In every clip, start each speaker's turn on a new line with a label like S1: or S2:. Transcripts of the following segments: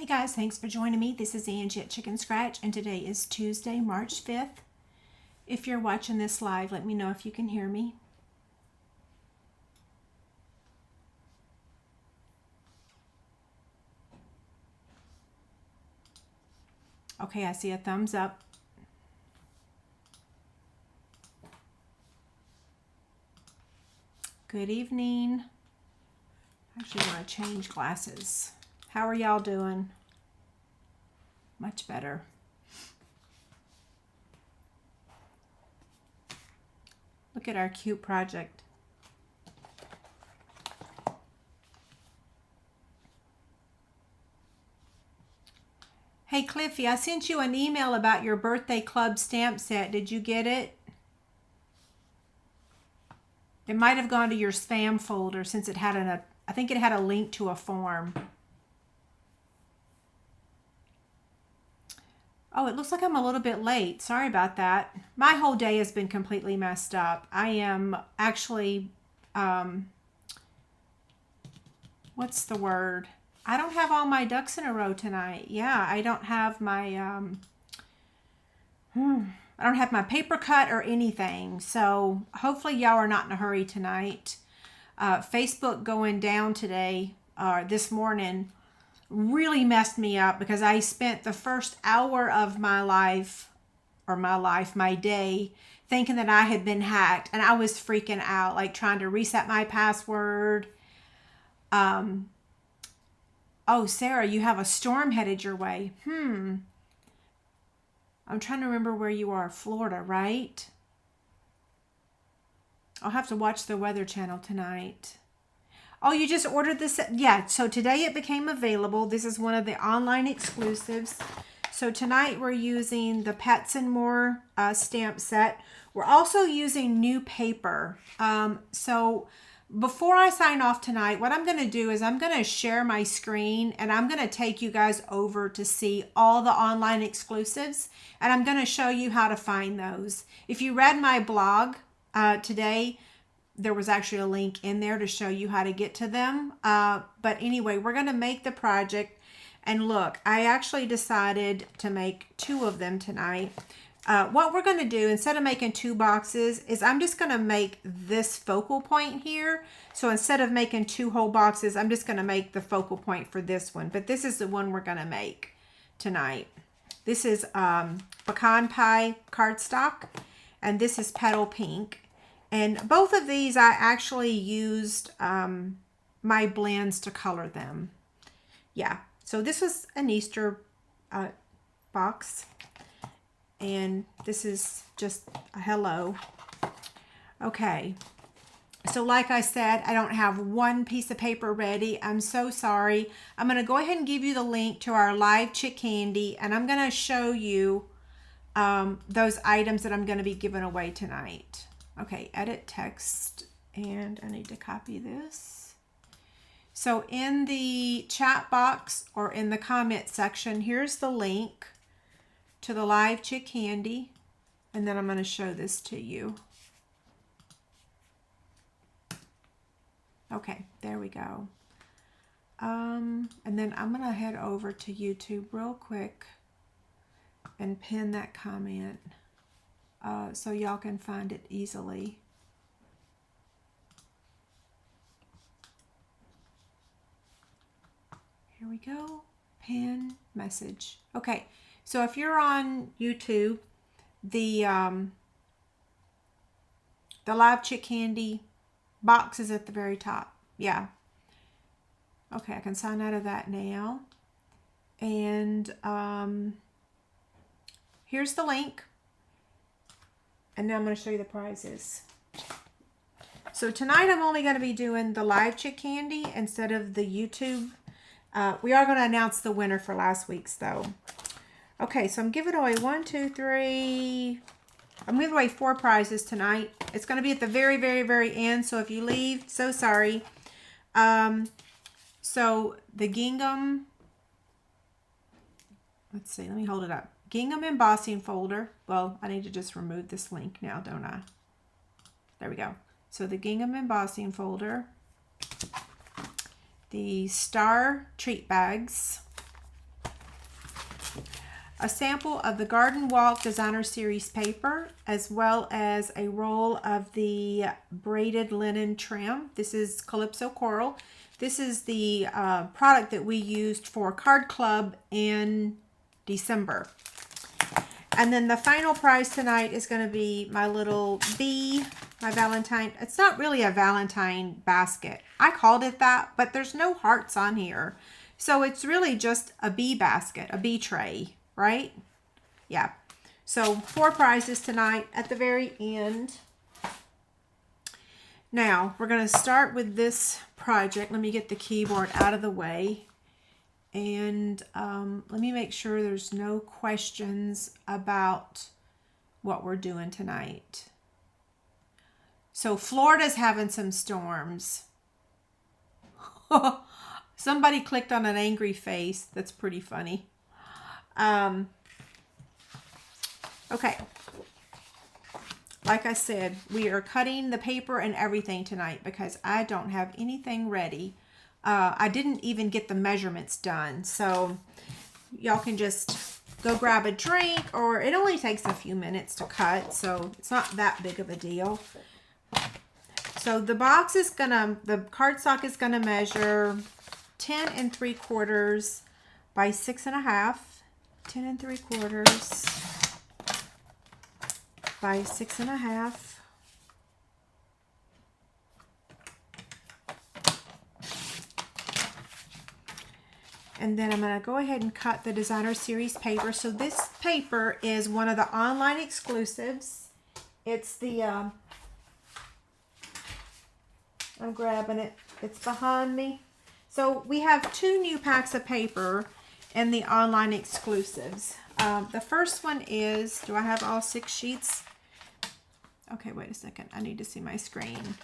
S1: Hey guys, thanks for joining me. This is Angie at Chicken Scratch, and today is Tuesday, March 5th. If you're watching this live, let me know if you can hear me. Okay, I see a thumbs up. Good evening. I actually want to change glasses. How are y'all doing? Much better. Look at our cute project. Hey Cliffy, I sent you an email about your birthday club stamp set. Did you get it? It might have gone to your spam folder since it had I think it had a link to a form. Oh, it looks like I'm a little bit late. Sorry about that. My whole day has been completely messed up. I am actually, what's the word? I don't have all my ducks in a row tonight. Yeah, I don't have my, I don't have my paper cut or anything. So hopefully y'all are not in a hurry tonight. Facebook going down today, this morning, really messed me up because I spent the first hour of my day thinking that I had been hacked, and I was freaking out, like trying to reset my password. Oh, Sarah, you have a storm headed your way. I'm trying to remember where you are. Florida, right? I'll have to watch the Weather Channel tonight. Oh, you just ordered this? Yeah, so today it became available. This is one of the online exclusives. So tonight we're using the Pets and More stamp set. We're also using new paper. So before I sign off tonight, what I'm going to do is I'm going to share my screen and I'm going to take you guys over to see all the online exclusives, and I'm going to show you how to find those. If you read my blog today, there was actually a link in there to show you how to get to them. But anyway, we're going to make the project. And look, I actually decided to make 2 of them tonight. What we're going to do, instead of making 2 boxes, is I'm just going to make this focal point here. So instead of making 2 whole boxes, I'm just going to make the focal point for this one. But this is the one we're going to make tonight. This is Pecan Pie cardstock, and this is Petal Pink. And both of these, I actually used my blends to color them. Yeah, so this was an Easter box. And this is just a hello. Okay, so like I said, I don't have one piece of paper ready. I'm so sorry. I'm going to go ahead and give you the link to our live Chickcandy, and I'm going to show you those items that I'm going to be giving away tonight. Okay, edit text, and I need to copy this. So in the chat box or in the comment section, here's the link to the live Chickcandy, and then I'm going to show this to you. Okay, there we go. And then I'm going to head over to YouTube real quick and pin that comment. So y'all can find it easily. Here we go. Pin message. Okay, so if you're on YouTube, the live Chickcandy box is at the very top. Yeah. Okay, I can sign out of that now. And here's the link. And now I'm going to show you the prizes. So tonight I'm only going to be doing the live Chickcandy instead of the YouTube. We are going to announce the winner for last week's though. Okay, so I'm giving away 1, 2, 3. I'm giving away 4 prizes tonight. It's going to be at the very, very, very end. So if you leave, so sorry. So the gingham. Let's see. Let me hold it up. Gingham embossing folder. Well, I need to just remove this link now, don't I? There we go. So the gingham embossing folder, the star treat bags, a sample of the Garden Walk Designer Series paper, as well as a roll of the braided linen trim. This is Calypso Coral. This is the product that we used for Card Club in December. And then the final prize tonight is going to be my little bee, my Valentine. It's not really a Valentine basket. I called it that, but there's no hearts on here. So it's really just a bee basket, a bee tray, right? Yeah. So 4 prizes tonight at the very end. Now, we're going to start with this project. Let me get the keyboard out of the way. And let me make sure there's no questions about what we're doing tonight. So Florida's having some storms. Somebody clicked on an angry face. That's pretty funny. Okay. Like I said, we are cutting the paper and everything tonight because I don't have anything ready. I didn't even get the measurements done. So y'all can just go grab a drink, or it only takes a few minutes to cut. So it's not that big of a deal. So the box is the cardstock is gonna measure 10 3/4 by 6.5. 10 3/4 by 6.5. And then I'm going to go ahead and cut the Designer Series paper. So this paper is one of the online exclusives. It's the, I'm grabbing it. It's behind me. So we have 2 new packs of paper in the online exclusives. The first one is, do I have all 6 sheets? Okay, wait a second. I need to see my screen.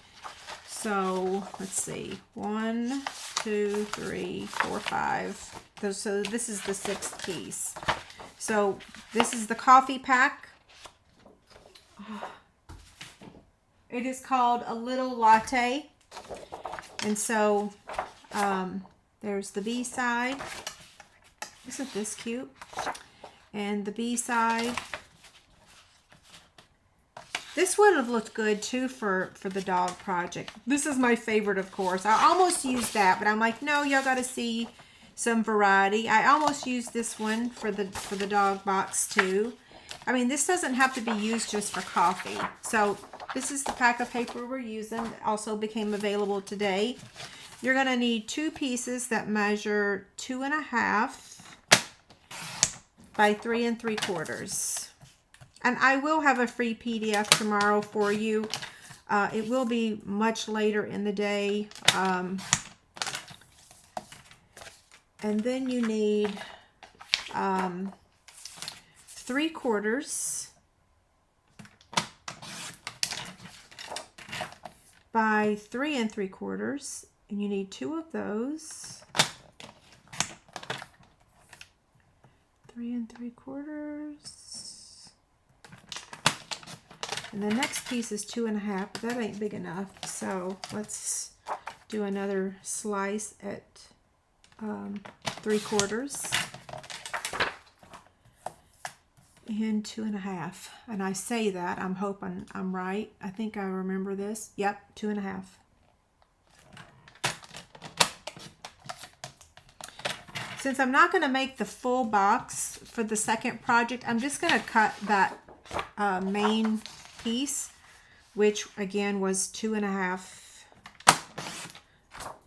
S1: So let's see. 1, 2, 3, 4, 5. So this is the 6th piece. So this is the coffee pack. It is called A Little Latte. And so there's the B side. Isn't this cute? And the B side. This would have looked good too for the dog project. This is my favorite, of course. I almost used that, but I'm like, no, y'all got to see some variety. I almost used this one for the dog box too. I mean, this doesn't have to be used just for coffee. So this is the pack of paper we're using. It also became available today. You're going to need 2 pieces that measure 2.5 by 3 3/4. And I will have a free PDF tomorrow for you. It will be much later in the day. And then you need 3/4 by 3 3/4. And you need 2 of those. 3 3/4. And the next piece is 2.5, but that ain't big enough. So let's do another slice at 3/4 and 2.5. And I say that, I'm hoping I'm right. I think I remember this. Yep, 2.5. Since I'm not going to make the full box for the second project, I'm just going to cut that main piece, which again was 2.5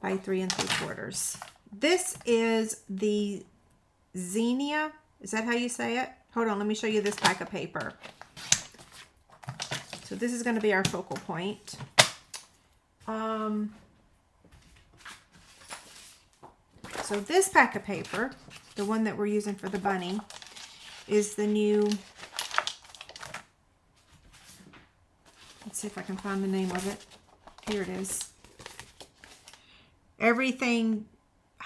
S1: by 3 3/4. This is the Zinnia. Is that how you say it? Hold on, let me show you this pack of paper. So this is going to be our focal point. So this pack of paper, the one that we're using for the bunny, is the new, let's see if I can find the name of it. Here it is. Everything,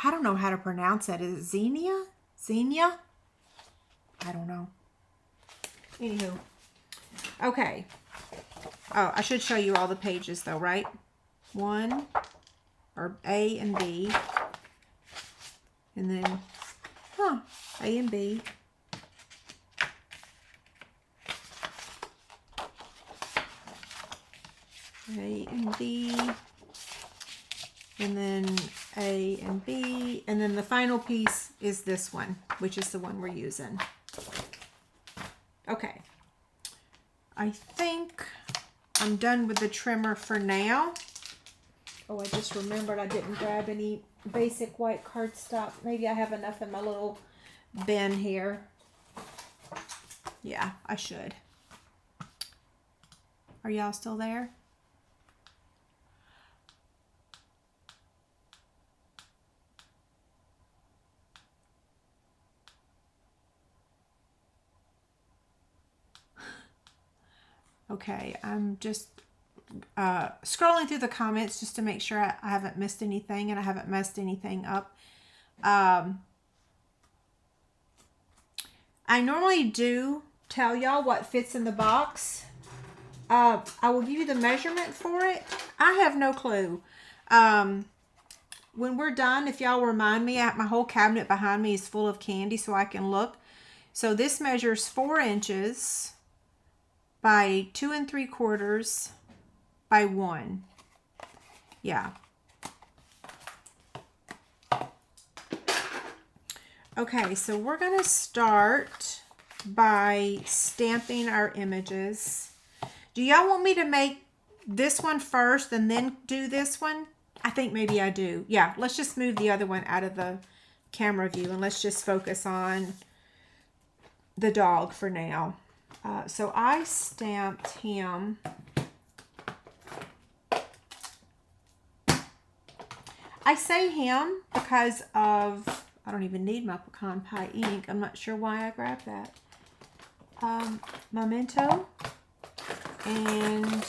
S1: I don't know how to pronounce it. Is it Zinnia? Zinnia? I don't know. Anywho. Okay. Oh, I should show you all the pages though, right? 1, or A and B. And then, A and B. A and B, and then A and B, and then the final piece is this one, which is the one we're using. Okay, I think I'm done with the trimmer for now. Oh, I just remembered I didn't grab any basic white cardstock. Maybe I have enough in my little bin here. Yeah, I should. Are y'all still there? Okay, I'm just scrolling through the comments just to make sure I haven't missed anything and I haven't messed anything up. I normally do tell y'all what fits in the box. I will give you the measurement for it. I have no clue. When we're done, if y'all remind me, my whole cabinet behind me is full of candy so I can look. So this measures 4 inches by 2 3/4 by 1. Yeah. Okay, so we're going to start by stamping our images. Do y'all want me to make this one first and then do this one? I think maybe I do. Yeah, let's just move the other one out of the camera view and let's just focus on the dog for now. So I stamped him. I say him because of, I don't even need my pecan pie ink. I'm not sure why I grabbed that. Memento and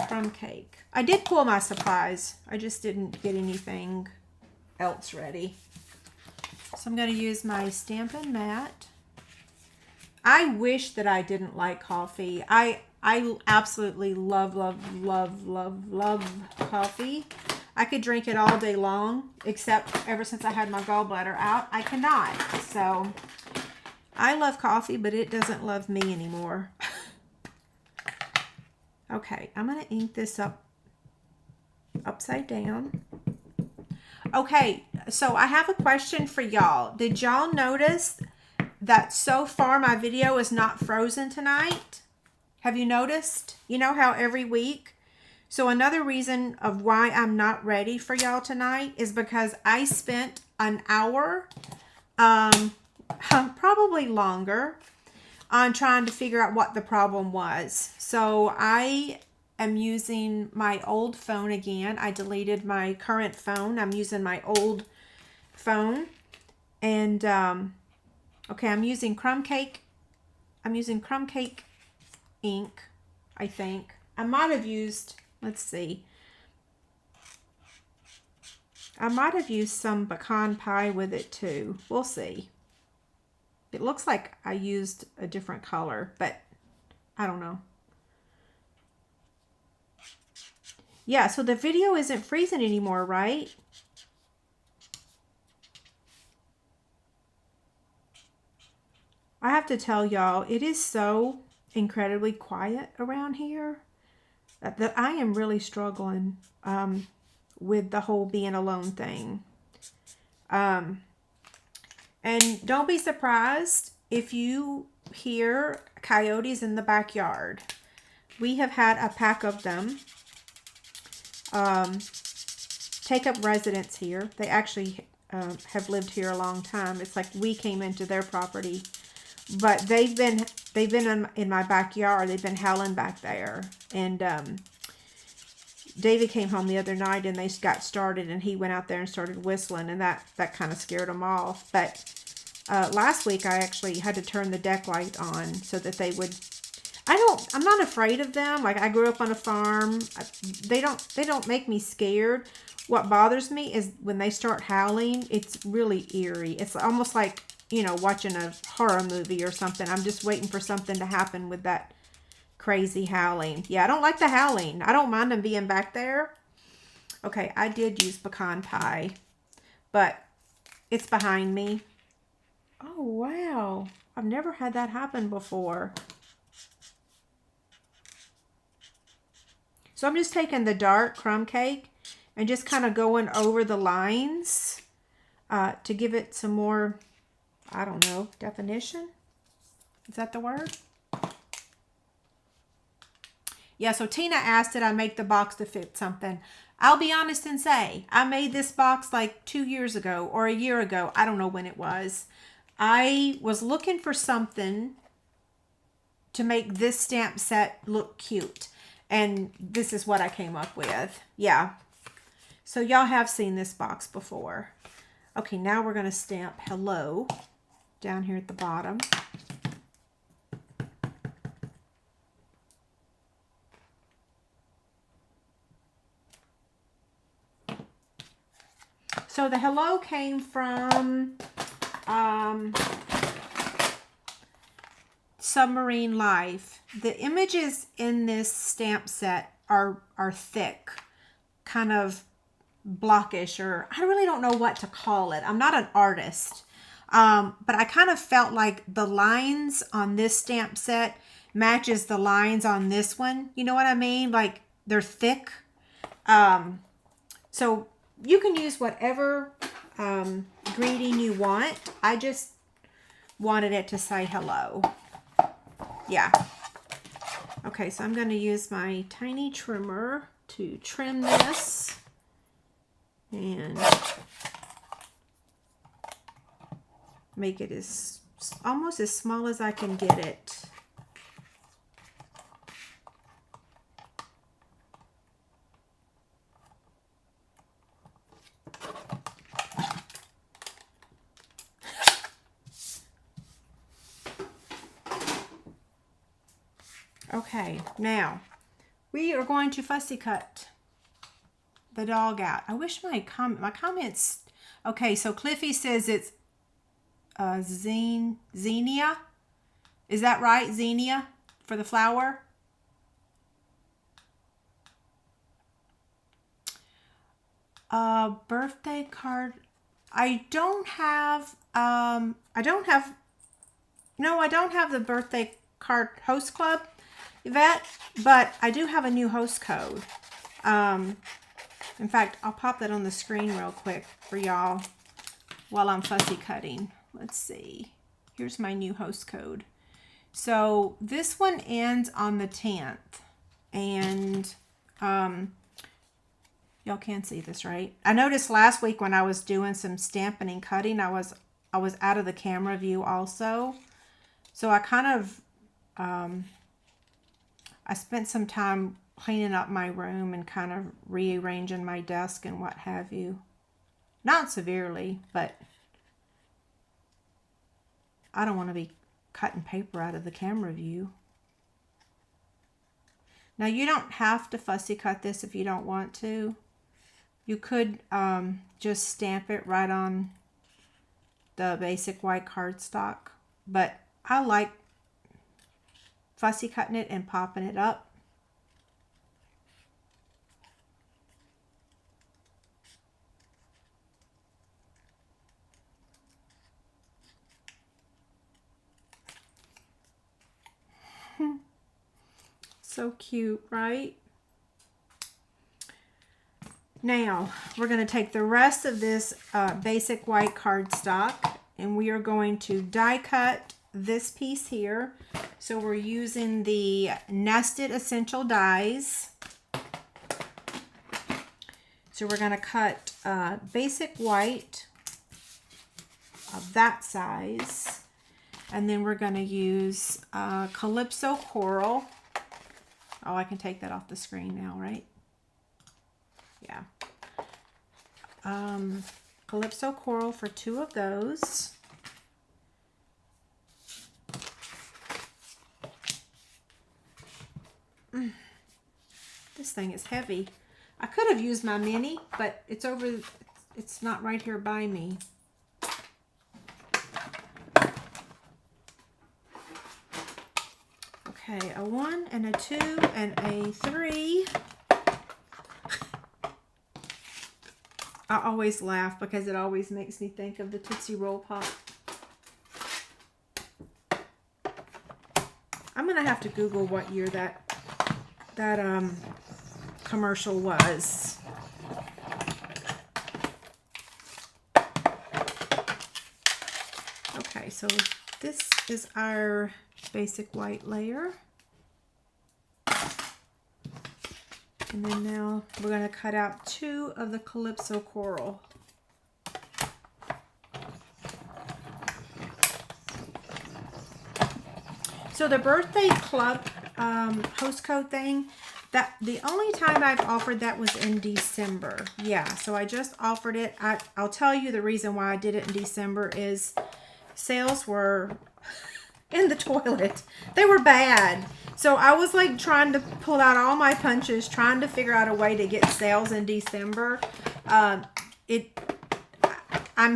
S1: crumb cake. I did pull my supplies. I just didn't get anything else ready. So I'm going to use my Stampin' Mat. I wish that I didn't like coffee. I absolutely love coffee. I could drink it all day long, except ever since I had my gallbladder out, I cannot. So I love coffee, but it doesn't love me anymore. Okay, I'm going to ink this up upside down. Okay, so I have a question for y'all. Did y'all notice that so far my video is not frozen tonight? Have you noticed? You know how every week? So another reason of why I'm not ready for y'all tonight is because I spent an hour, probably longer, on trying to figure out what the problem was. So I am using my old phone again. I deleted my current phone. I'm using my old phone. And, okay, I'm using crumb cake. I'm using crumb cake ink, I think. I might have used, let's see. I might have used some pecan pie with it too. We'll see. It looks like I used a different color, but I don't know. Yeah, so the video isn't freezing anymore, right? I have to tell y'all, it is so incredibly quiet around here that I am really struggling with the whole being alone thing. And don't be surprised if you hear coyotes in the backyard. We have had a pack of them take up residence here. They actually have lived here a long time. It's like we came into their property, but they've been in my backyard. They've been howling back there. And David came home the other night and they got started, and he went out there and started whistling, and that kind of scared them off. But last week I actually had to turn the deck light on so that they would. I'm not afraid of them. Like, I grew up on a farm. They don't make me scared. What bothers me is when they start howling, it's really eerie. It's almost like, you know, watching a horror movie or something. I'm just waiting for something to happen with that crazy howling. Yeah, I don't like the howling. I don't mind them being back there. Okay, I did use pecan pie, but it's behind me. Oh, wow. I've never had that happen before. So I'm just taking the dark crumb cake and just kind of going over the lines to give it some more, I don't know, definition. Is that the word? Yeah, so Tina asked did I make the box to fit something. I'll be honest and say, I made this box like 2 years ago or a year ago. I don't know when it was. I was looking for something to make this stamp set look cute. And this is what I came up with. Yeah. So y'all have seen this box before. Okay, now we're going to stamp hello down here at the bottom. So the hello came from Submarine Life. The images in this stamp set are thick, kind of blockish, or I really don't know what to call it. I'm not an artist, but I kind of felt like the lines on this stamp set matches the lines on this one. You know what I mean? Like they're thick. So you can use whatever greeting you want. I just wanted it to say hello. Yeah. Okay, so I'm going to use my tiny trimmer to trim this. And make it as almost as small as I can get it. Okay, now we are going to fussy cut the dog out. I wish my comments. Okay, so Cliffy says it's Xenia. Is that right? Xenia for the flower. Birthday card. I don't have the birthday card host club, Yvette, but I do have a new host code. In fact, I'll pop that on the screen real quick for y'all while I'm fussy cutting. Let's see. Here's my new host code. So this one ends on the 10th. And y'all can see this, right? I noticed last week when I was doing some stamping and cutting, I was out of the camera view also. So I kind of I spent some time cleaning up my room and kind of rearranging my desk and what have you. Not severely, but I don't want to be cutting paper out of the camera view. Now you don't have to fussy cut this if you don't want to. You could just stamp it right on the basic white cardstock, but I like fussy cutting it and popping it up. So cute, right? Now, we're going to take the rest of this basic white cardstock and we are going to die cut this piece here. So we're using the Nested Essential Dies. So we're going to cut basic white of that size. And then we're going to use Calypso Coral. Oh, I can take that off the screen now, right? Yeah. Calypso Coral for 2 of those. This thing is heavy. I could have used my mini, but it's not right here by me. Okay, a 1 and a 2 and a 3. I always laugh because it always makes me think of the Tootsie Roll Pop. I'm gonna have to Google what year that commercial was. Okay, so this is our basic white layer. And then now we're going to cut out 2 of the Calypso coral. So the birthday club host code thing, that the only time I've offered that was in December. Yeah, so I just offered it. I'll tell you the reason why I did it in December is sales were in the toilet. They were bad. So I was like trying to pull out all my punches, trying to figure out a way to get sales in December. I'm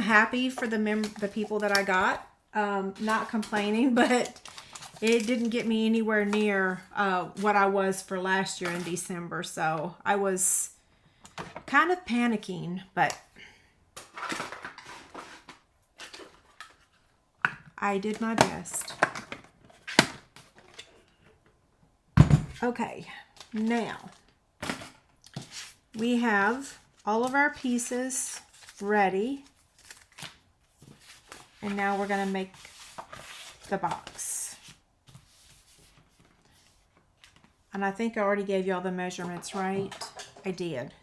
S1: happy for the people that I got. Not complaining, but it didn't get me anywhere near what I was for last year in December. So I was kind of panicking, but I did my best. Okay, now we have all of our pieces ready. And now we're going to make the box. And I think I already gave you all the measurements, right? I did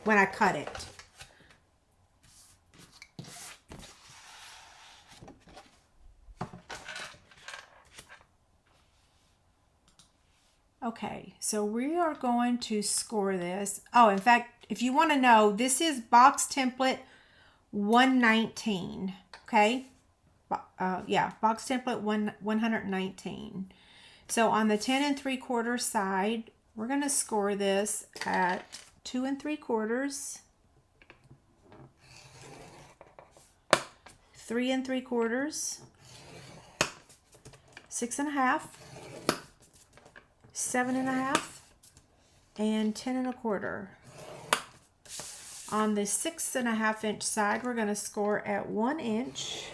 S1: when I cut it. Okay, so we are going to score this. Oh, in fact, if you want to know, this is box template 119. Okay, yeah, box template 119. So on the 10 3/4 side, we're going to score this at 2 3/4, 3 3/4, 6 1/2, 7 1/2, and 10 1/4. On the 6 1/2 inch side, we're going to score at 1 inch,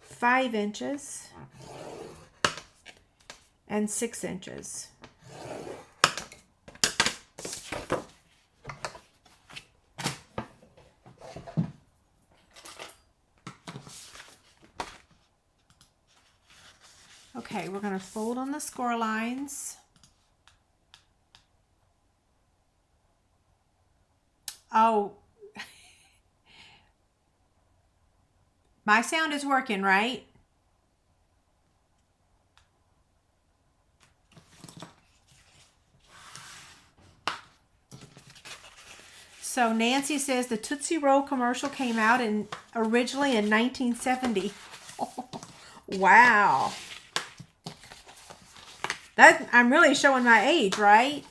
S1: 5 inches, and 6 inches. Okay, we're going to fold on the score lines. Oh, my sound is working, right? So Nancy says the Tootsie Roll commercial came out originally in 1970. Wow. I'm really showing my age, right?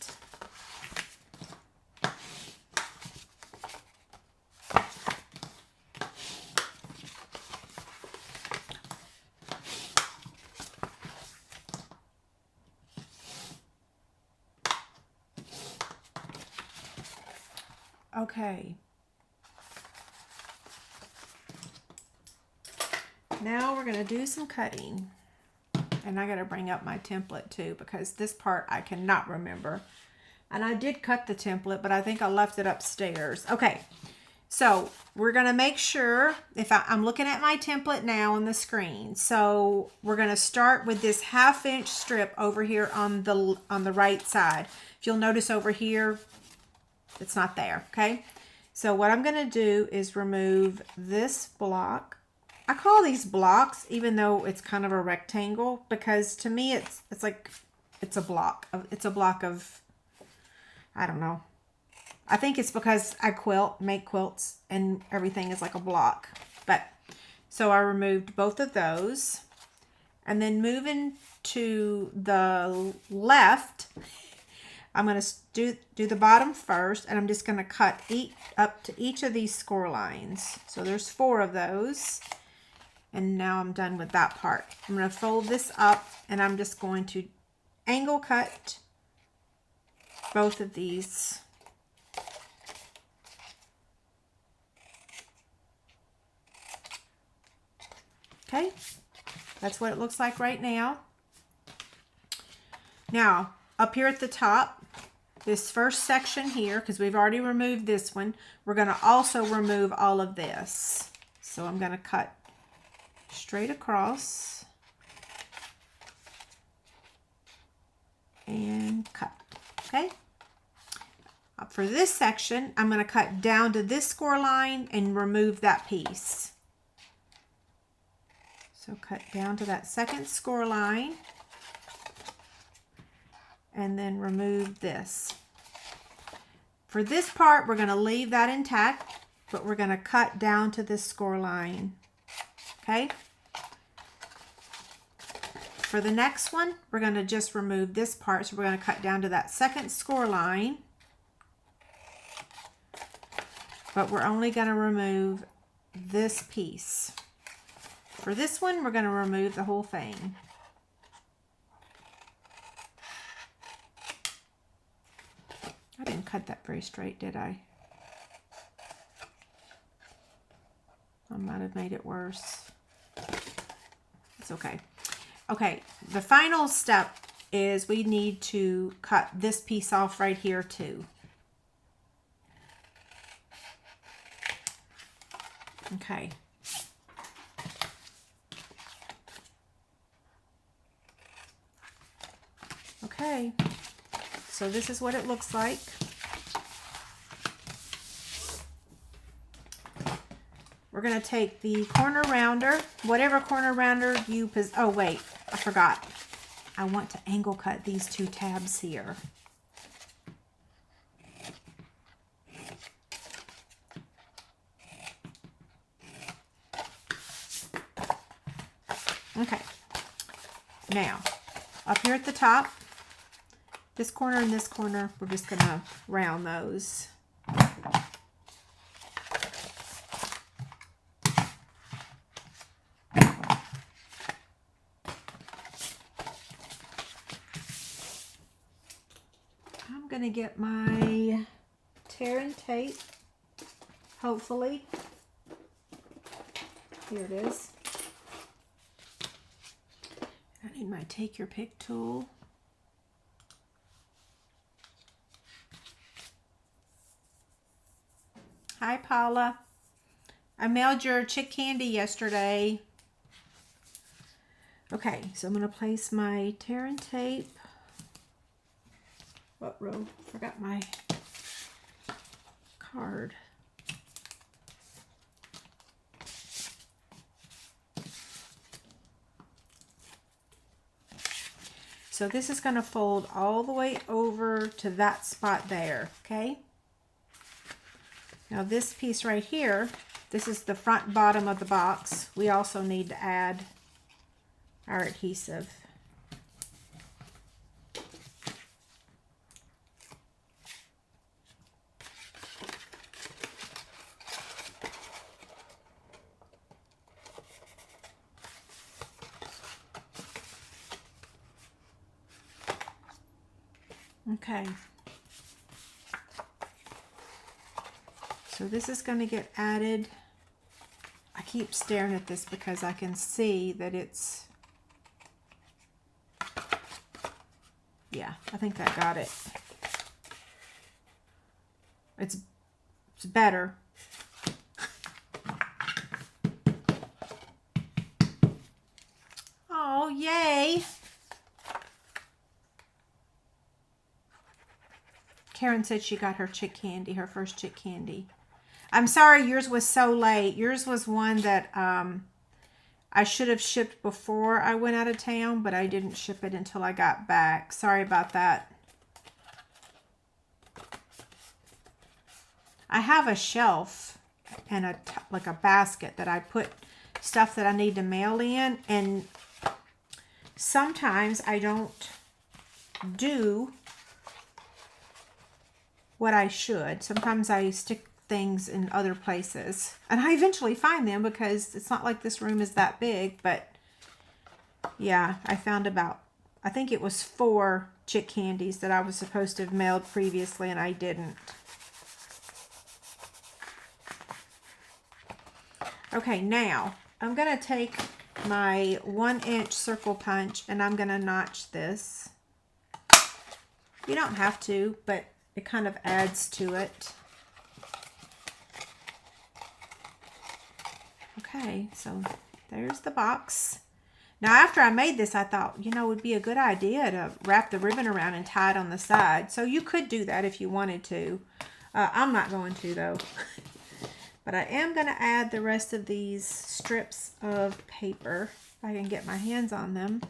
S1: Okay. Now we're going to do some cutting. And I got to bring up my template too, because this part I cannot remember. And I did cut the template, but I think I left it upstairs. Okay, so we're going to make sure, I'm looking at my template now on the screen. So we're going to start with this 1/2 inch strip over here on the right side. If you'll notice over here, it's not there, okay? So what I'm going to do is remove this block. I call these blocks, even though it's kind of a rectangle, because to me it's like it's a block. It's a block of, I don't know. I think it's because I make quilts, and everything is like a block. But so I removed both of those, and then moving to the left, I'm going to do the bottom first, and I'm just going to cut up to each of these score lines. So there's 4 of those. And now I'm done with that part. I'm going to fold this up, and I'm just going to angle cut both of these. Okay, that's what it looks like right now. Now, up here at the top, this first section here, because we've already removed this one, we're going to also remove all of this. So I'm going to cut straight across and cut. Okay. For this section, I'm going to cut down to this score line and remove that piece. So cut down to that second score line and then remove this. For this part, we're going to leave that intact, but we're going to cut down to this score line. Okay? For the next one, we're going to just remove this part. So we're going to cut down to that second score line. But we're only going to remove this piece. For this one, we're going to remove the whole thing. I didn't cut that very straight, did I? I might have made it worse. It's okay. Okay, the final step is we need to cut this piece off right here too. Okay. Okay, so this is what it looks like. We're going to take the corner rounder, whatever corner rounder you possess. Oh, wait, I forgot. I want to angle cut these two tabs here. Okay, now up here at the top, this corner and this corner, we're just going to round those. I'm going to get my tear and tape, hopefully. Here it is. I need my take your pick tool. Hi, Paula. I mailed your chick candy yesterday. Okay, so I'm going to place my tear and tape. What row? Forgot my card. So this is going to fold all the way over to that spot there, okay? Now this piece right here, this is the front and bottom of the box. We also need to add our adhesive. Okay. So this is going to get added. I keep staring at this because I can see that it's, yeah, I think I got it. It's better. Oh, yay. Karen said she got her chick candy, her first chick candy. I'm sorry yours was so late. Yours was one that I should have shipped before I went out of town, but I didn't ship it until I got back. Sorry about that. I have a shelf and like a basket that I put stuff that I need to mail in, and sometimes I don't do what I should. Sometimes I stick things in other places, and I eventually find them because it's not like this room is that big. But yeah, I found about, I think it was 4 chick candies that I was supposed to have mailed previously, and I didn't. Okay, now I'm gonna take my 1-inch circle punch and I'm gonna notch this. You don't have to, but it kind of adds to it. Okay, so there's the box. Now, after I made this, I thought, you know, it would be a good idea to wrap the ribbon around and tie it on the side. So you could do that if you wanted to. I'm not going to, though. But I am going to add the rest of these strips of paper, if I can get my hands on them.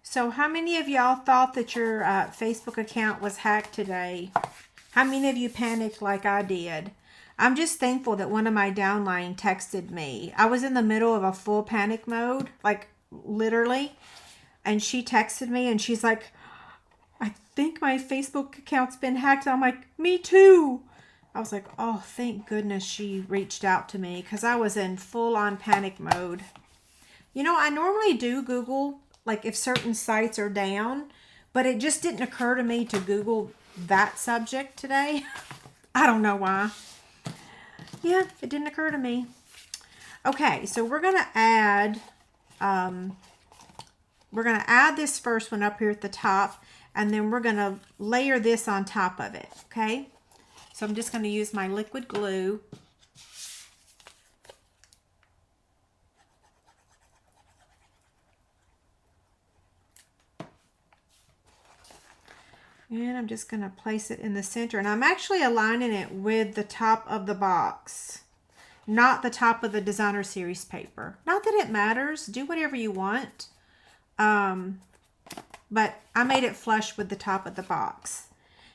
S1: So how many of y'all thought that your Facebook account was hacked today? How many of you panicked like I did? I'm just thankful that one of my downline texted me. I was in the middle of a full panic mode, like literally. And she texted me and she's like, I think my Facebook account's been hacked. I'm like, me too. I was like, oh, thank goodness she reached out to me because I was in full on panic mode. You know, I normally do Google like if certain sites are down, but it just didn't occur to me to Google that subject today. I don't know why. Yeah, it didn't occur to me. Okay, so we're going to add this first one up here at the top, and then we're going to layer this on top of it, okay? So I'm just going to use my liquid glue. And I'm just going to place it in the center. And I'm actually aligning it with the top of the box, not the top of the Designer Series paper. Not that it matters. Do whatever you want. But I made it flush with the top of the box.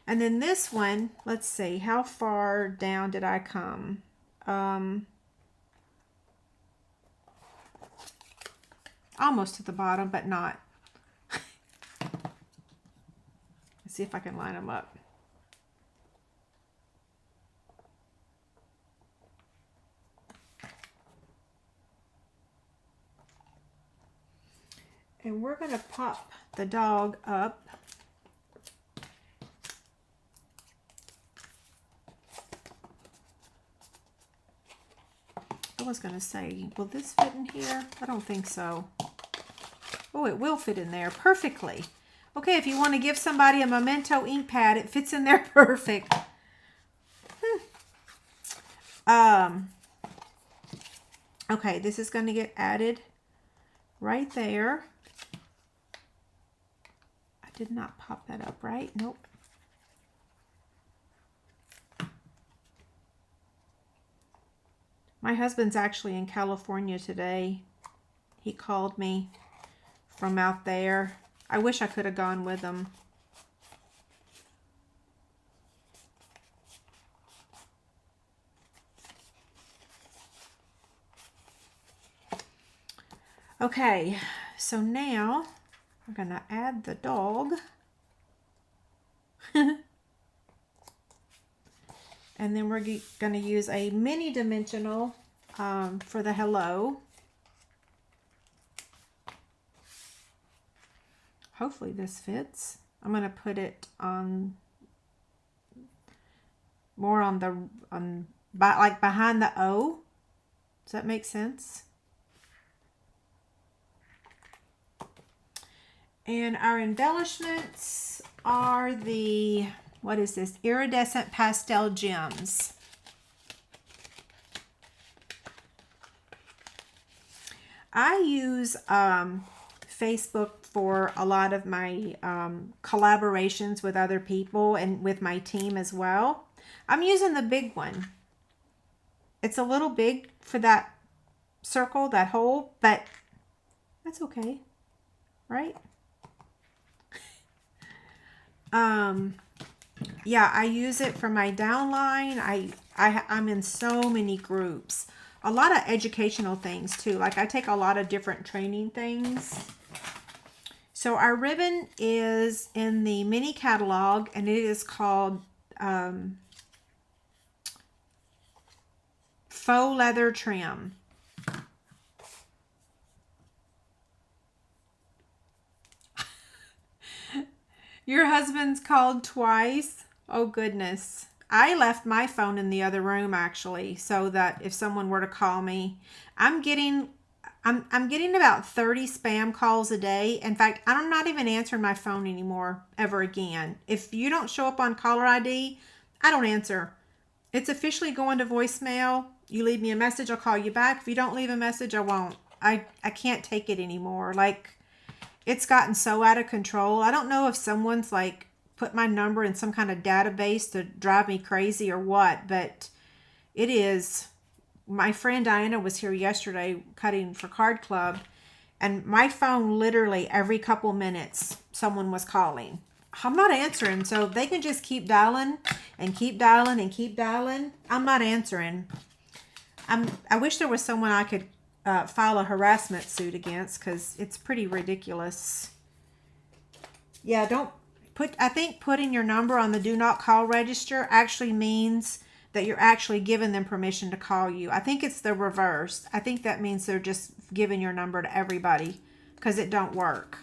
S1: And then this one, let's see, how far down did I come? Almost to the bottom, but not. Let's see if I can line them up. And we're going to pop the dog up. I was going to say, will this fit in here? I don't think so. Oh, it will fit in there perfectly. Okay, if you want to give somebody a Memento ink pad, it fits in there perfect. Okay, this is going to get added right there. I did not pop that up, right? Nope. My husband's actually in California today. He called me from out there. I wish I could have gone with him. Okay, so now we're going to add the dog. And then we're going to use a mini dimensional for the hello. Hopefully this fits. I'm going to put it on more on the like behind the O. Does that make sense? And our embellishments are the, what is this? Iridescent Pastel Gems. I use Facebook for a lot of my collaborations with other people and with my team as well. I'm using the big one. It's a little big for that circle, that hole, but that's okay, right? Yeah, I use it for my downline. I'm in so many groups. A lot of educational things too. Like I take a lot of different training things. So our ribbon is in the mini catalog and it is called faux leather trim. Your husband's called twice? Oh, goodness. I left my phone in the other room, actually, so that if someone were to call me, I'm getting about 30 spam calls a day. In fact, I'm not even answering my phone anymore ever again. If you don't show up on caller ID, I don't answer. It's officially going to voicemail. You leave me a message, I'll call you back. If you don't leave a message, I won't. I can't take it anymore. Like, it's gotten so out of control. I don't know if someone's like put my number in some kind of database to drive me crazy or what, but it is. My friend Diana was here yesterday cutting for Card Club, and my phone literally every couple minutes someone was calling. I'm not answering, so they can just keep dialing and keep dialing and keep dialing. I'm not answering. I wish there was someone I could file a harassment suit against, because it's pretty ridiculous. Yeah, don't put. I think putting your number on the do not call register actually means that you're actually giving them permission to call you. I think it's the reverse. I think that means they're just giving your number to everybody, because it don't work.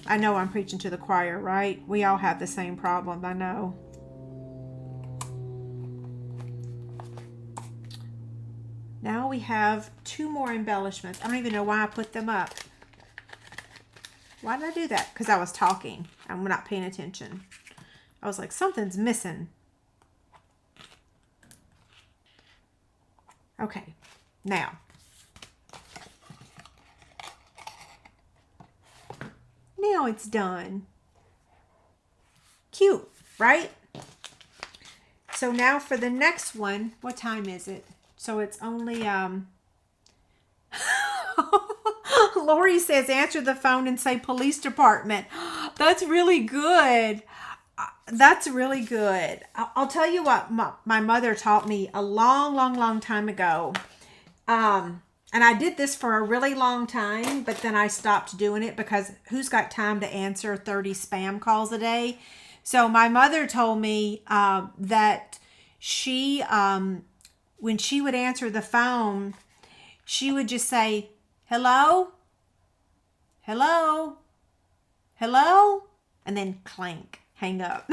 S1: I know I'm preaching to the choir, right? We all have the same problem, I know. Now we have 2 more embellishments. I don't even know why I put them up. Why did I do that? Because I was talking. I'm not paying attention. I was like, something's missing. Okay, now. Now it's done. Cute, right? So now for the next one, what time is it? So it's only, Lori says, answer the phone and say police department. That's really good. That's really good. I'll tell you what my mother taught me a long time ago. And I did this for a really long time, but then I stopped doing it because who's got time to answer 30 spam calls a day? So my mother told me that she, when she would answer the phone, she would just say, hello, hello, hello, and then clank, hang up.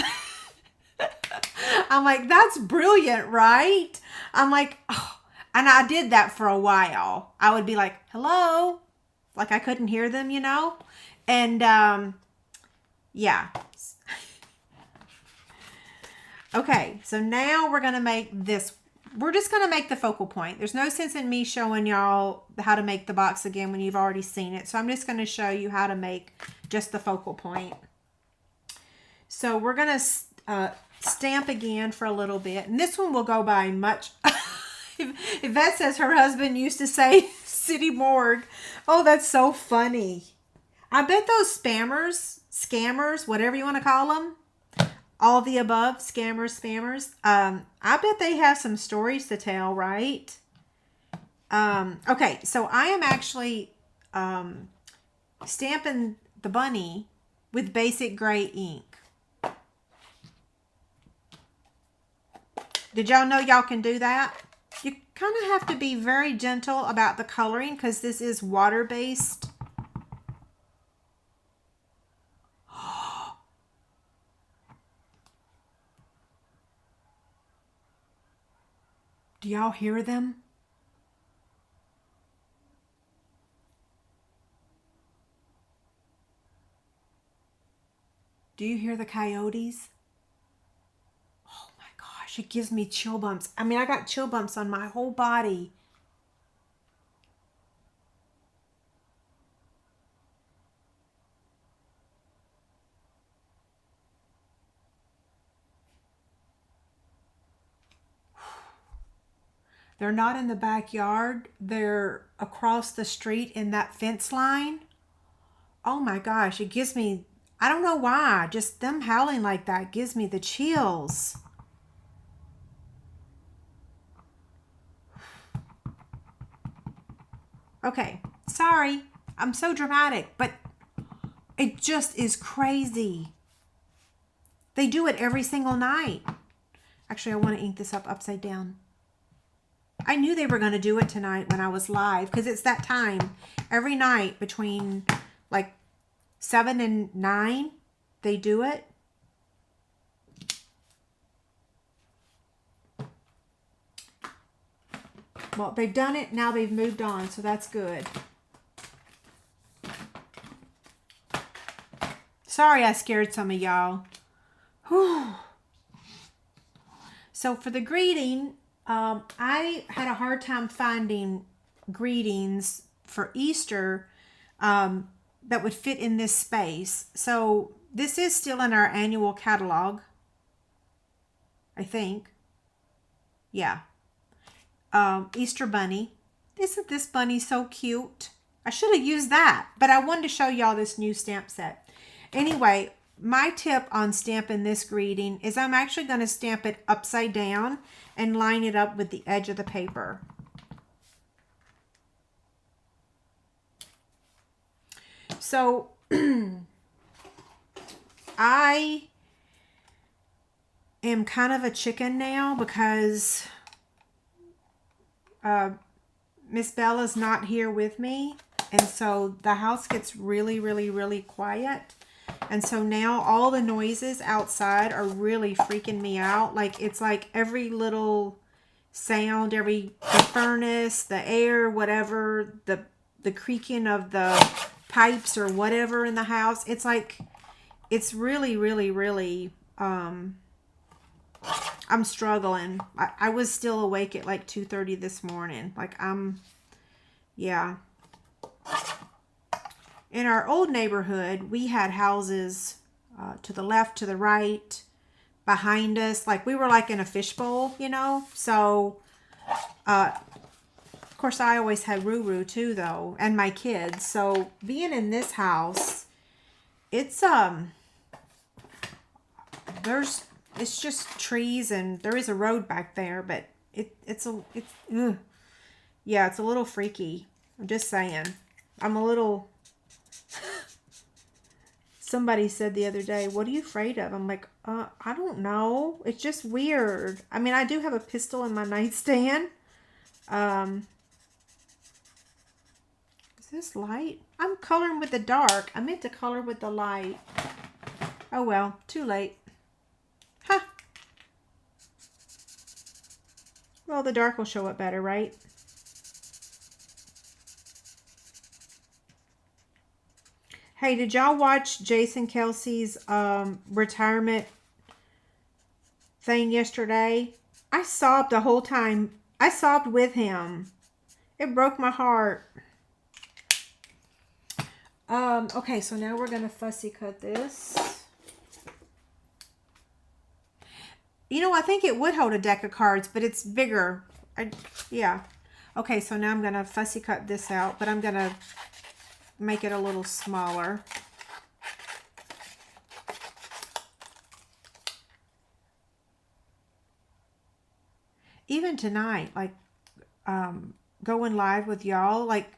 S1: I'm like, that's brilliant, right? I'm like, oh. And I did that for a while. I would be like, hello, like I couldn't hear them, you know? And yeah. Okay, so now we're going to make this. We're just going to make the focal point. There's no sense in me showing y'all how to make the box again when you've already seen it. So I'm just going to show you how to make just the focal point. So we're going to stamp again for a little bit. And this one will go by much. Yvette says her husband used to say city morgue. Oh, that's so funny. I bet those scammers, whatever you want to call them, all the above, spammers, I bet they have some stories to tell, right? Okay, so I am actually stamping the bunny with basic gray ink. Did y'all know y'all can do that? You kind of have to be very gentle about the coloring because this is water-based. Do y'all hear them? Do you hear the coyotes? Oh my gosh, it gives me chill bumps. I mean, I got chill bumps on my whole body. They're not in the backyard. They're across the street in that fence line. Oh my gosh, it gives me, I don't know why, just them howling like that gives me the chills. Okay, sorry, I'm so dramatic, but it just is crazy. They do it every single night. Actually, I want to ink this up upside down. I knew they were going to do it tonight when I was live because it's that time. Every night between like 7 and 9, they do it. Well, they've done it. Now they've moved on, so that's good. Sorry I scared some of y'all. So for the greeting, I had a hard time finding greetings for Easter that would fit in this space. So this is still in our annual catalog, I think. Yeah. Easter bunny. Isn't this bunny so cute? I should have used that, but I wanted to show y'all this new stamp set. Anyway, my tip on stamping this greeting is I'm actually going to stamp it upside down and line it up with the edge of the paper. So I am kind of a chicken now because Miss Bella's not here with me, and so the house gets really, really, really quiet. And so now all the noises outside are really freaking me out. Like, it's like every little sound, the furnace, the air, whatever, the creaking of the pipes or whatever in the house. It's like, it's really, really, really, I'm struggling. I was still awake at like 2:30 this morning. Like, yeah. In our old neighborhood, we had houses to the left, to the right, behind us. Like, we were like in a fishbowl, you know? So, of course, I always had Ruru too, though, and my kids. So, being in this house, it's, it's just trees, and there is a road back there, but yeah, it's a little freaky. I'm just saying. I'm a little... Somebody said the other day, what are you afraid of? I'm like, I don't know. It's just weird. I mean, I do have a pistol in my nightstand. Is this light? I'm coloring with the dark. I meant to color with the light. Oh well, too late. Huh. Well, the dark will show up better, right? Hey, did y'all watch Jason Kelsey's retirement thing yesterday? I sobbed the whole time. I sobbed with him. It broke my heart. Okay, so now we're going to fussy cut this. You know, I think it would hold a deck of cards, but it's bigger. Yeah. Okay, so now I'm going to fussy cut this out, but I'm going to make it a little smaller. Even tonight, like, going live with y'all, like,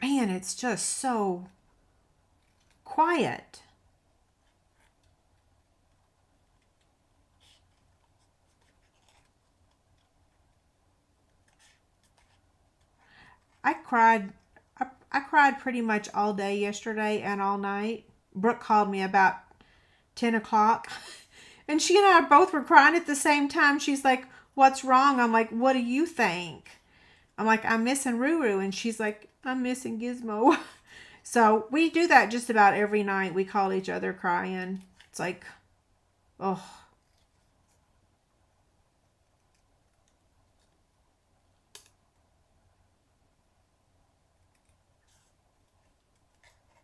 S1: man, it's just so quiet. I cried pretty much all day yesterday and all night. Brooke called me about 10 o'clock. And she and I both were crying at the same time. She's like, what's wrong? I'm like, what do you think? I'm like, I'm missing Ruru. And she's like, I'm missing Gizmo. So we do that just about every night. We call each other crying. It's like, oh.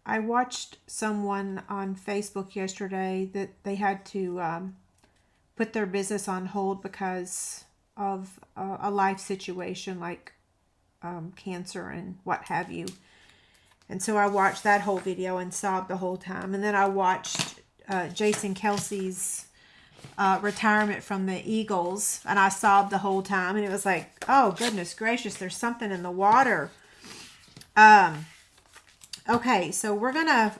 S1: I watched someone on Facebook yesterday that they had to put their business on hold because of a life situation like cancer and what have you. And so I watched that whole video and sobbed the whole time. And then I watched Jason Kelsey's retirement from the Eagles, and I sobbed the whole time. And it was like, oh, goodness gracious, there's something in the water. Okay, so we're going to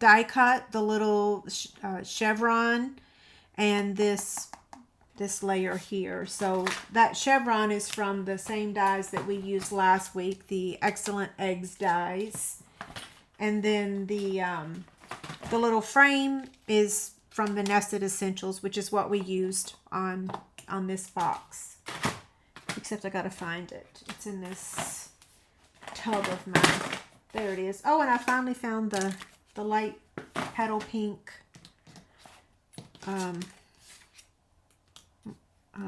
S1: die cut the little chevron and this this layer here. So that chevron is from the same dies that we used last week, the Excellent Eggs dies. And then the little frame is from the Nested Essentials, which is what we used on this box. Except I gotta find it. It's in this tub of mine. There it is. Oh, and I finally found the light petal pink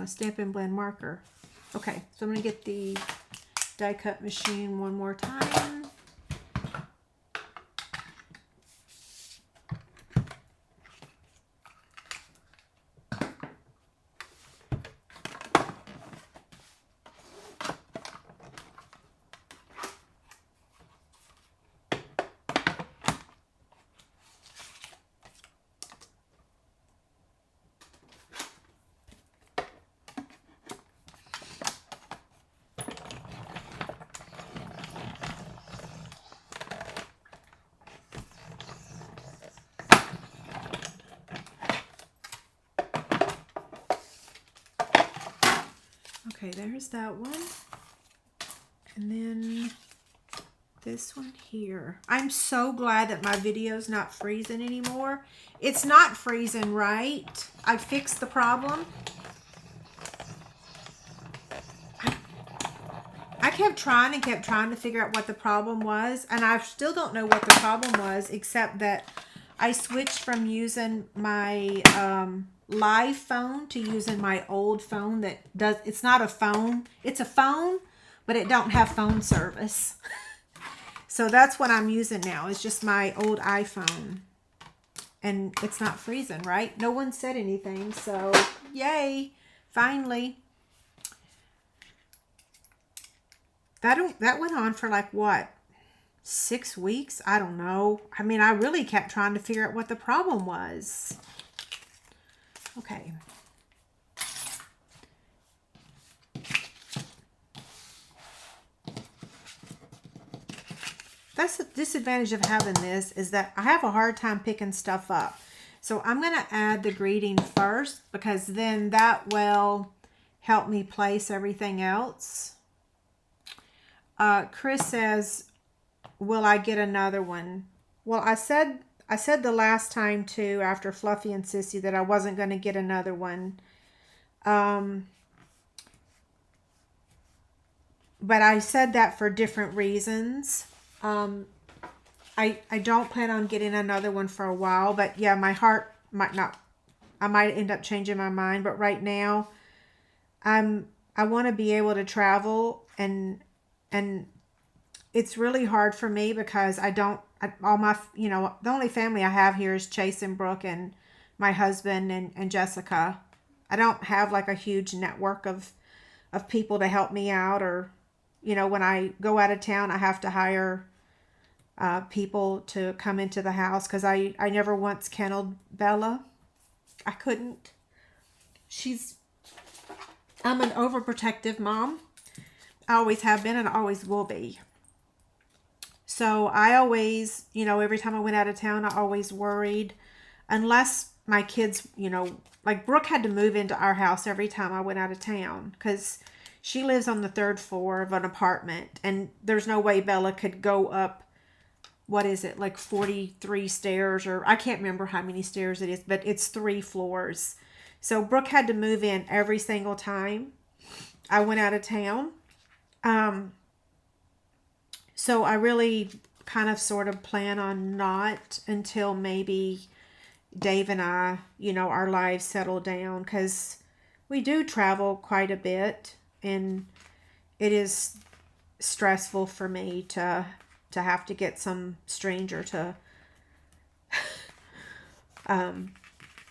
S1: Stampin' Blend marker. Okay, so I'm going to get the die cut machine one more time. Okay, there's that one. And then this one here. I'm so glad that my video's not freezing anymore. It's not freezing, right? I fixed the problem. I kept trying to figure out what the problem was, and I still don't know what the problem was, except that I switched from using my live phone to using my old phone that does, it's not a phone, it's a phone, but it don't have phone service. So that's what I'm using now. It's just my old iPhone. And it's not freezing, right? No one said anything, so yay, finally. That went on for like what? 6 weeks? I don't know. I mean, I really kept trying to figure out what the problem was. Okay. That's the disadvantage of having this, is that I have a hard time picking stuff up. So I'm going to add the greeting first, because then that will help me place everything else. Chris says, will I get another one? Well, I said the last time too, after Fluffy and Sissy, that I wasn't going to get another one. But I said that for different reasons. I don't plan on getting another one for a while, but yeah, my heart might not, I might end up changing my mind, but right now I want to be able to travel, and it's really hard for me because all my, you know, the only family I have here is Chase and Brooke and my husband and Jessica. I don't have like a huge network of people to help me out, or, you know, when I go out of town, I have to hire people to come into the house, because I never once kenneled Bella. I couldn't. I'm an overprotective mom. I always have been and I always will be. So I always, you know, every time I went out of town, I always worried, unless my kids, you know, like Brooke had to move into our house every time I went out of town, because she lives on the 3rd floor of an apartment, and there's no way Bella could go up, what is it, like 43 stairs, or I can't remember how many stairs it is, but it's 3 floors. So Brooke had to move in every single time I went out of town. So I really kind of sort of plan on not until maybe Dave and I, you know, our lives settle down, because we do travel quite a bit, and it is stressful for me to have to get some stranger to,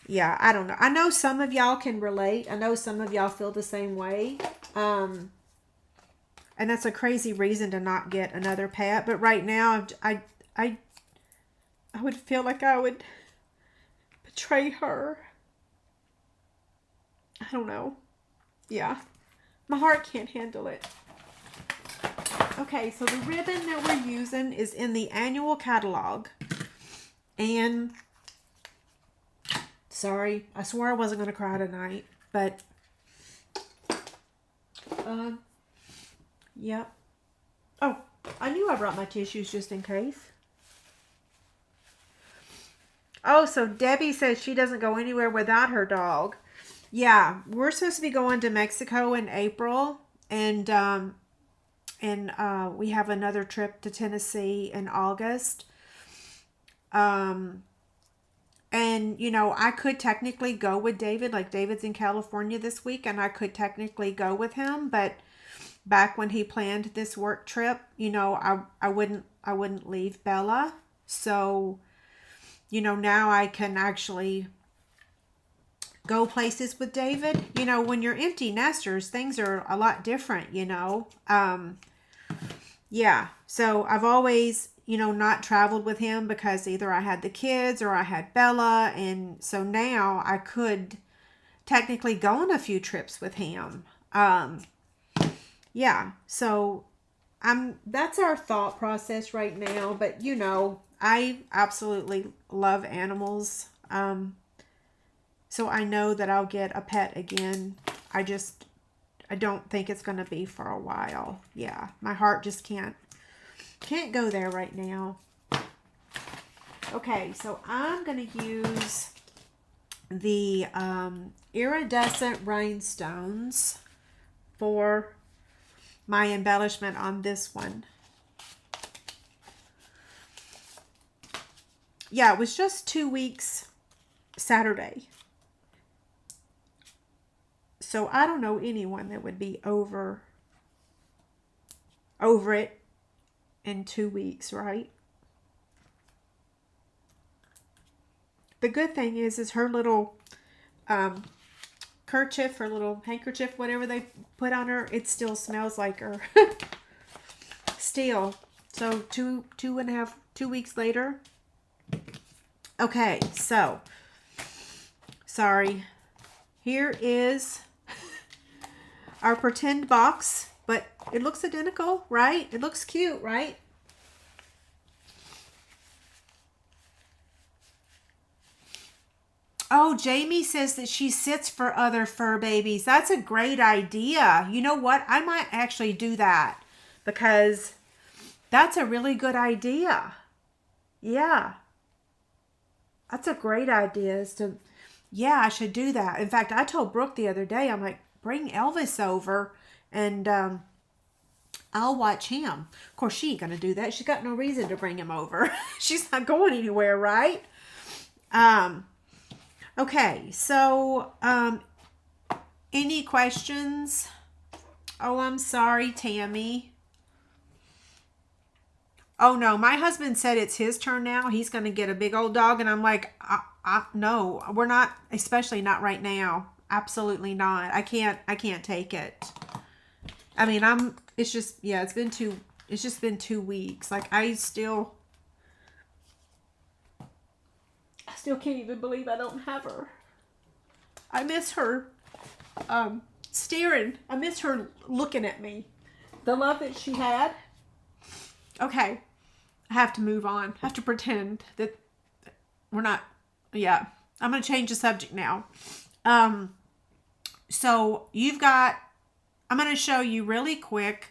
S1: yeah, I don't know. I know some of y'all can relate. I know some of y'all feel the same way. And that's a crazy reason to not get another pet. But right now, I would feel like I would betray her. I don't know. Yeah. My heart can't handle it. Okay, so the ribbon that we're using is in the annual catalog. And, sorry, I swore I wasn't going to cry tonight. But Yep. Oh, I knew I brought my tissues just in case. Oh, so Debbie says she doesn't go anywhere without her dog. Yeah, we're supposed to be going to Mexico in April, and we have another trip to Tennessee in August. And you know, I could technically go with David, like David's in California this week, and I could technically go with him, but back when he planned this work trip, you know, I wouldn't leave Bella. So, you know, now I can actually go places with David. You know, when you're empty nesters, things are a lot different, you know. Yeah, so I've always, you know, not traveled with him because either I had the kids or I had Bella, and so now I could technically go on a few trips with him. Yeah, so that's our thought process right now, but you know, I absolutely love animals. So I know that I'll get a pet again. I don't think it's going to be for a while. Yeah, my heart just can't go there right now. Okay, so I'm going to use the iridescent rhinestones for my embellishment on this one. Yeah, it was just 2 weeks Saturday. So I don't know anyone that would be over it in 2 weeks, right? The good thing is her little kerchief, her little handkerchief, whatever they put on her, it still smells like her. Still. So 2 weeks later. Okay, so sorry. Here is our pretend box, but it looks identical, right? It looks cute, right? Oh, Jamie says that she sits for other fur babies. That's a great idea. You know what? I might actually do that because that's a really good idea. Yeah. That's a great idea. Yeah, I should do that. In fact, I told Brooke the other day, I'm like, bring Elvis over and I'll watch him. Of course, she ain't going to do that. She's got no reason to bring him over. She's not going anywhere, right? Okay, so any questions? Oh, I'm sorry, Tammy. Oh, no, my husband said it's his turn now. He's going to get a big old dog. And I'm like, no, we're not, especially not right now. Absolutely not. I can't take it. I mean, it's just, yeah, it's just been 2 weeks. Like, I still can't even believe I don't have her. I miss her staring. I miss her looking at me. The love that she had. Okay. I have to move on. I have to pretend that we're not, yeah. I'm going to change the subject now. So I'm going to show you really quick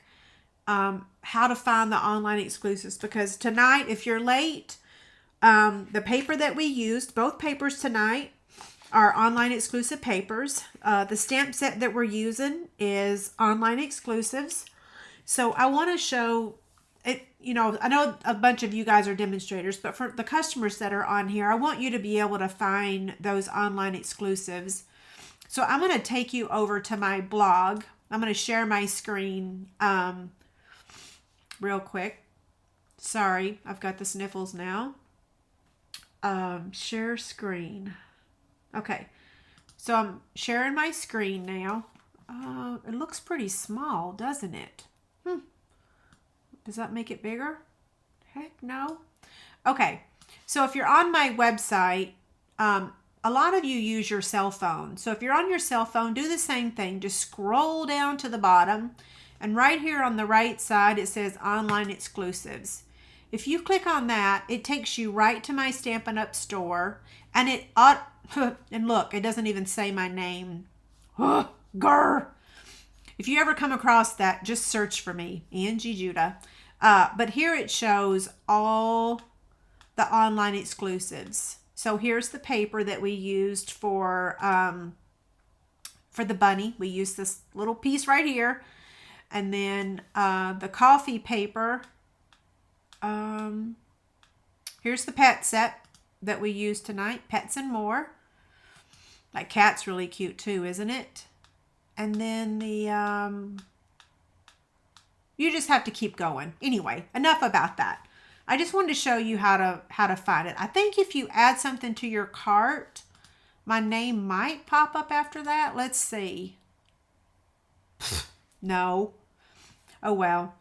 S1: how to find the online exclusives, because tonight, if you're late, the paper that we used, both papers tonight are online exclusive papers. The stamp set that we're using is online exclusives. So I want to show it, you know, I know a bunch of you guys are demonstrators, but for the customers that are on here, I want you to be able to find those online exclusives. So I'm going to take you over to my blog. I'm going to share my screen real quick. Sorry, I've got the sniffles now. Share screen. Okay, so I'm sharing my screen now. It looks pretty small, doesn't it? Does that make it bigger? Heck no. Okay, so if you're on my website, a lot of you use your cell phone. So if you're on your cell phone, do the same thing. Just scroll down to the bottom, and right here on the right side, it says online exclusives. If you click on that, it takes you right to my Stampin' Up! Store, and and look, it doesn't even say my name. Grr. If you ever come across that, just search for me, Angie Judah. But here it shows all the online exclusives. So here's the paper that we used for the bunny. We used this little piece right here. And then the coffee paper. Here's the pet set that we used tonight. Pets and More. That cat's really cute too, isn't it? And then the, you just have to keep going. Anyway, enough about that. I just wanted to show you how to find it. I think if you add something to your cart, my name might pop up after that. Let's see. No. Oh, well.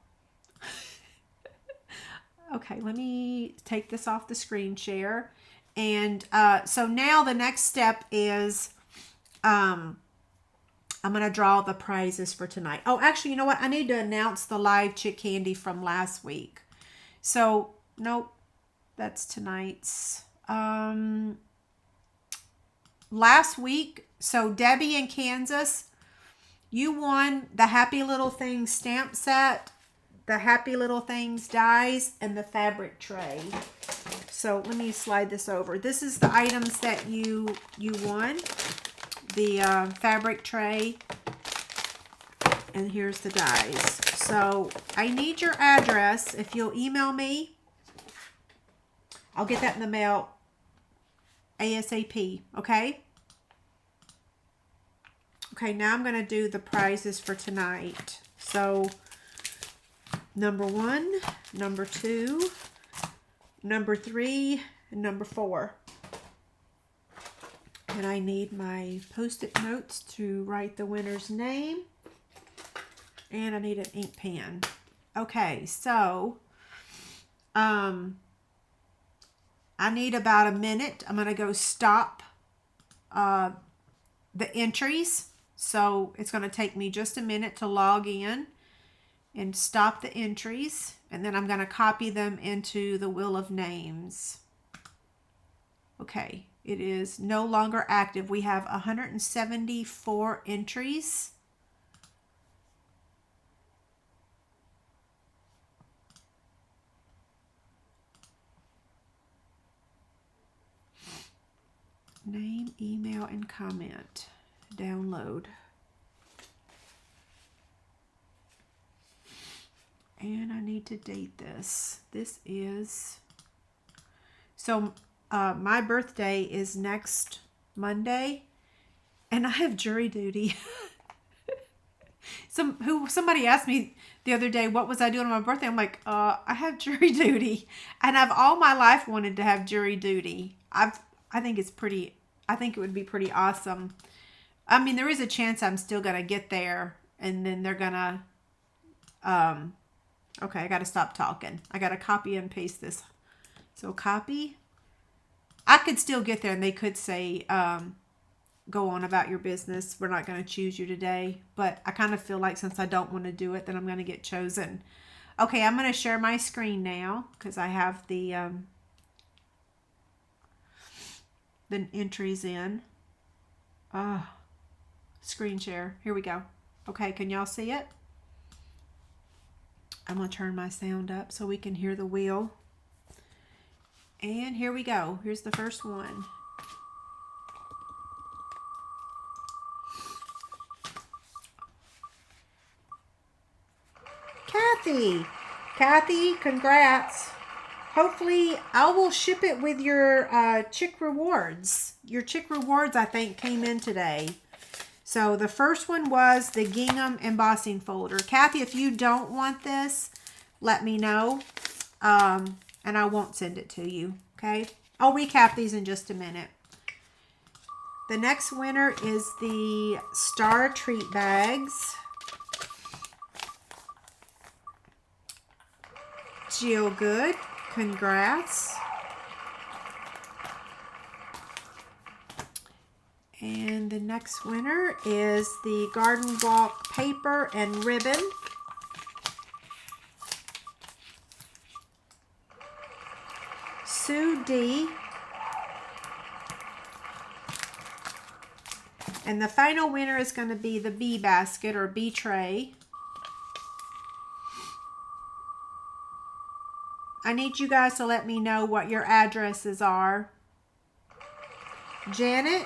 S1: Okay, let me take this off the screen share. And so now the next step is I'm going to draw the prizes for tonight. Oh, actually, you know what? I need to announce the live chick candy from last week. So, nope, that's tonight's. Last week, so Debbie in Kansas, you won the Happy Little Things stamp set, the Happy Little Things dies, and the fabric tray. So let me slide this over. This is the items that you won. The fabric tray, and here's the dies. So I need your address. If you'll email me, I'll get that in the mail ASAP, okay? Okay, now I'm going to do the prizes for tonight. So number 1, number 2, number 3, and number 4. And I need my Post-it notes to write the winner's name. And I need an ink pen. Okay, so I need about a minute. I'm going to go stop the entries. So it's going to take me just a minute to log in and stop the entries. And then I'm going to copy them into the Wheel of Names. Okay, it is no longer active. We have 174 entries. Name, email, and comment. Download. And I need to date this. This is... So my birthday is next Monday. And I have jury duty. Somebody asked me the other day, what was I doing on my birthday? I'm like, I have jury duty. And I've all my life wanted to have jury duty. I think it would be pretty awesome. I mean, there is a chance I'm still going to get there, and then they're going to, okay, I got to stop talking. I got to copy and paste this. So copy. I could still get there, and they could say, go on about your business. We're not going to choose you today. But I kind of feel like since I don't want to do it, then I'm going to get chosen. Okay, I'm going to share my screen now because I have the entries in. Screen share. Here we go. Okay, can y'all see it? I'm going to turn my sound up so we can hear the wheel. And here we go. Here's the first one. Kathy, congrats. Hopefully, I will ship it with your Chick Rewards. Your Chick Rewards, I think, came in today. So the first one was the gingham embossing folder. Kathy, if you don't want this, let me know. And I won't send it to you. Okay? I'll recap these in just a minute. The next winner is the Star Treat Bags. Jill Good, congrats. And the next winner is the Garden Walk paper and ribbon. Sue D. And the final winner is going to be the bee basket or bee tray. I need you guys to let me know what your addresses are. Janet,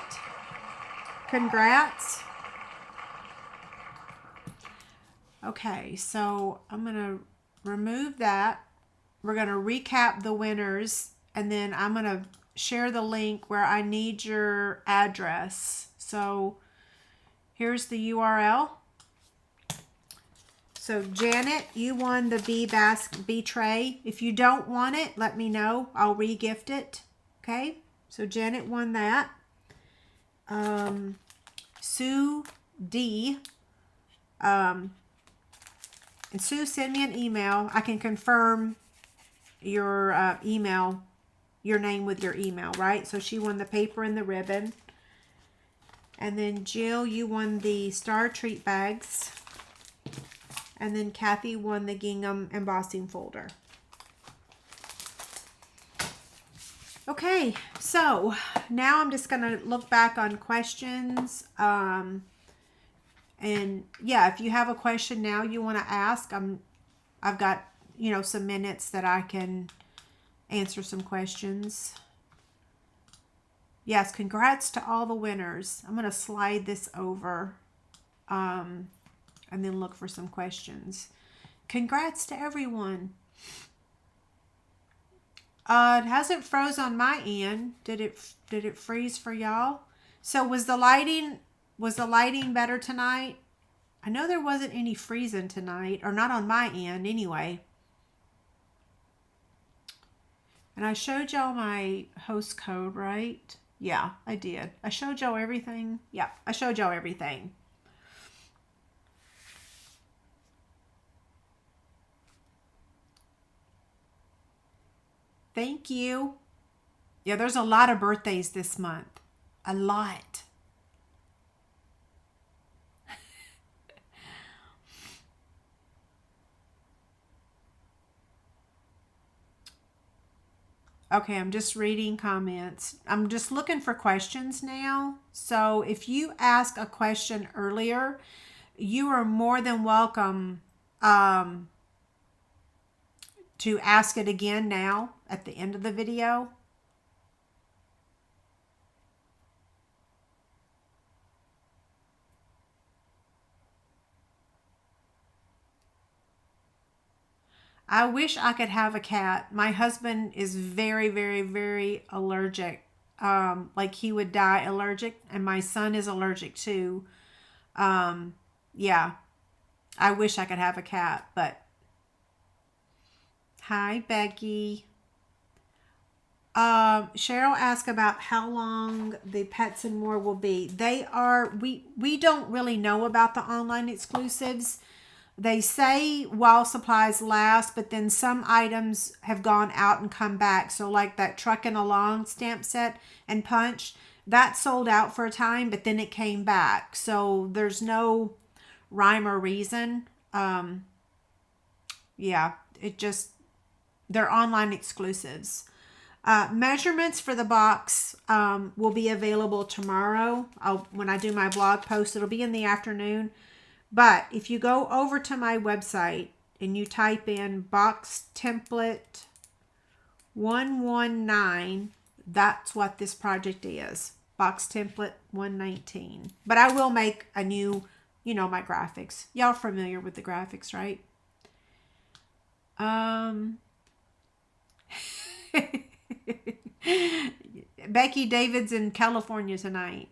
S1: congrats. Okay, so I'm going to remove that. We're going to recap the winners, and then I'm going to share the link where I need your address. So here's the URL. So Janet, you won the bee tray. If you don't want it, let me know. I'll re-gift it. Okay. So Janet won that. Sue D. And Sue, send me an email. I can confirm your email, your name with your email, right? So she won the paper and the ribbon. And then Jill, you won the Star Treat bags. And then Kathy won the gingham embossing folder. Okay, so now I'm just going to look back on questions. And yeah, if you have a question now you want to ask, I've got, you know, some minutes that I can answer some questions. Yes, congrats to all the winners. I'm going to slide this over. And then look for some questions. Congrats to everyone. It hasn't froze on my end. Did it freeze for y'all? So was the lighting better tonight? I know there wasn't any freezing tonight, or not on my end anyway. And I showed y'all my host code, right? Yeah, I did. I showed y'all everything. Yeah, I showed y'all everything. Thank you. Yeah, there's a lot of birthdays this month. A lot. Okay, I'm just reading comments. I'm just looking for questions now. So if you ask a question earlier, you are more than welcome to ask it again now at the end of the video. I wish I could have a cat. My husband is very, very, very allergic. Like he would die allergic, and my son is allergic too. Yeah, I wish I could have a cat, but hi, Becky. Cheryl asked about how long the Pets and More will be. They are, we don't really know about the online exclusives. They say while supplies last, but then some items have gone out and come back. So like that Truckin' Along stamp set and punch, that sold out for a time, but then it came back. So there's no rhyme or reason. Yeah, it just, they're online exclusives. Measurements for the box will be available tomorrow. When I do my blog post, it'll be in the afternoon. But if you go over to my website and you type in box template 119, that's what this project is. Box template 119. But I will make a new, you know, my graphics. Y'all are familiar with the graphics, right? Becky, David's in California tonight.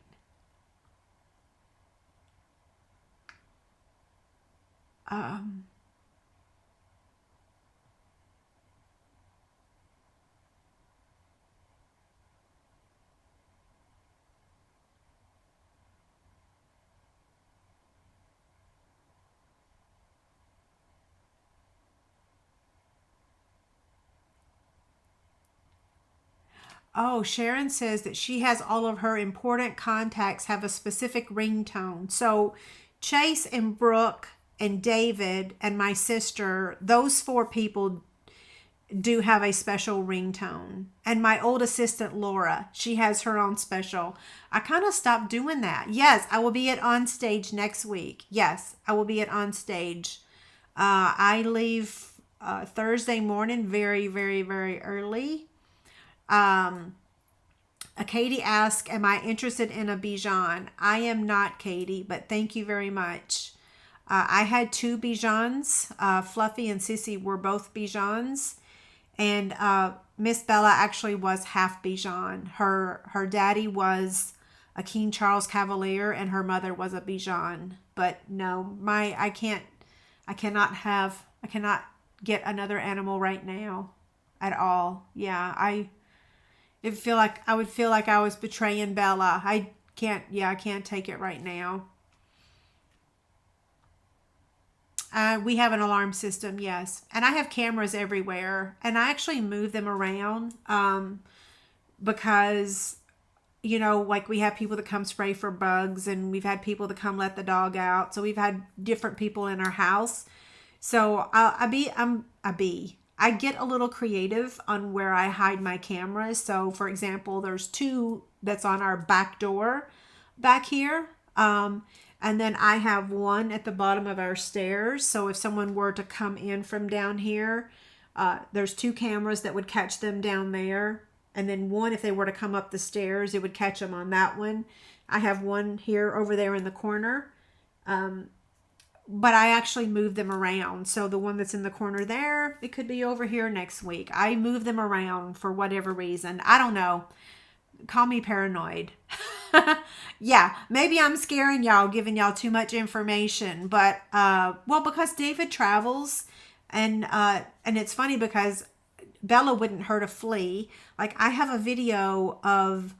S1: Oh, Sharon says that she has all of her important contacts have a specific ringtone. So Chase and Brooke and David and my sister, those 4 people, do have a special ringtone. And my old assistant, Laura, she has her own special. I kind of stopped doing that. Yes, I will be at On Stage next week. Yes, I will be at On Stage. I leave Thursday morning very, very, very early. Katie asked, am I interested in a Bichon? I am not, Katie, but thank you very much. I had two Bichons. Fluffy and Sissy were both Bichons. And Miss Bella actually was half Bichon. Her daddy was a King Charles Cavalier and her mother was a Bichon. But no, I cannot get another animal right now at all. Yeah, I would feel like I was betraying Bella. I can't take it right now. We have an alarm system, yes. And I have cameras everywhere. And I actually move them around because, you know, like we have people that come spray for bugs and we've had people that come let the dog out. So we've had different people in our house. So I get a little creative on where I hide my cameras. So, for example, there's two that's on our back door back here. And then I have one at the bottom of our stairs. So if someone were to come in from down here, there's two cameras that would catch them down there. And then one, if they were to come up the stairs, it would catch them on that one. I have one here over there in the corner. But I actually move them around. So the one that's in the corner there, it could be over here next week. I move them around for whatever reason. I don't know. Call me paranoid. Yeah, maybe I'm scaring y'all, giving y'all too much information. But, well, because David travels and it's funny because Bella wouldn't hurt a flea. Like I have a video of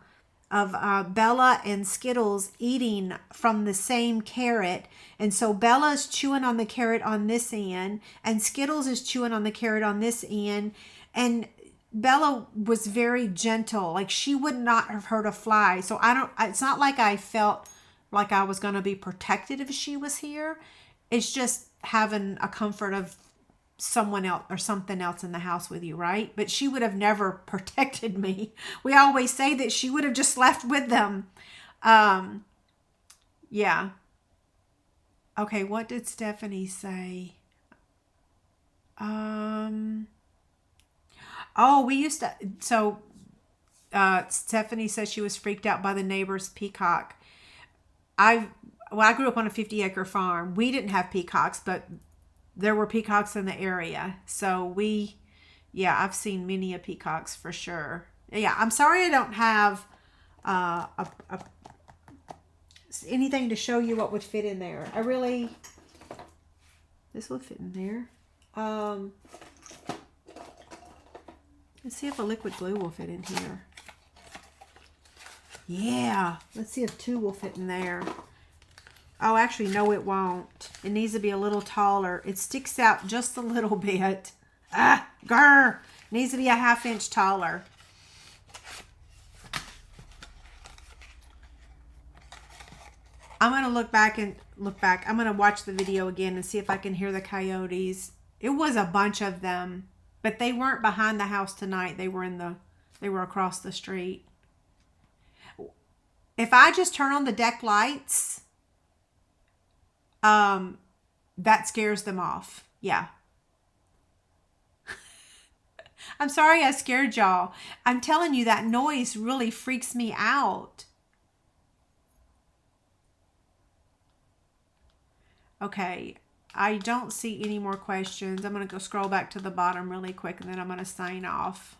S1: Bella and Skittles eating from the same carrot. And so Bella's chewing on the carrot on this end and Skittles is chewing on the carrot on this end. And Bella was very gentle. Like she would not have hurt a fly. So it's not like I felt like I was going to be protected if she was here. It's just having a comfort of someone else or something else in the house with you, right? But she would have never protected me. We always say that she would have just left with them. Yeah. Okay, what did Stephanie say? Oh, we used to, so Stephanie says she was freaked out by the neighbor's peacock. I grew up on a 50-acre farm. We didn't have peacocks, but there were peacocks in the area. So I've seen many a peacocks for sure. Yeah, I'm sorry I don't have anything to show you what would fit in there. This will fit in there. Let's see if a liquid glue will fit in here. Yeah, let's see if two will fit in there. Oh, actually, no, it won't. It needs to be a little taller. It sticks out just a little bit. Grr! Needs to be a 1/2 inch taller. I'm going to look back. I'm going to watch the video again and see if I can hear the coyotes. It was a bunch of them. But they weren't behind the house tonight. They were across the street. If I just turn on the deck lights, that scares them off. Yeah. I'm sorry I scared y'all. I'm telling you that noise really freaks me out. Okay. I don't see any more questions. I'm going to go scroll back to the bottom really quick and then I'm going to sign off.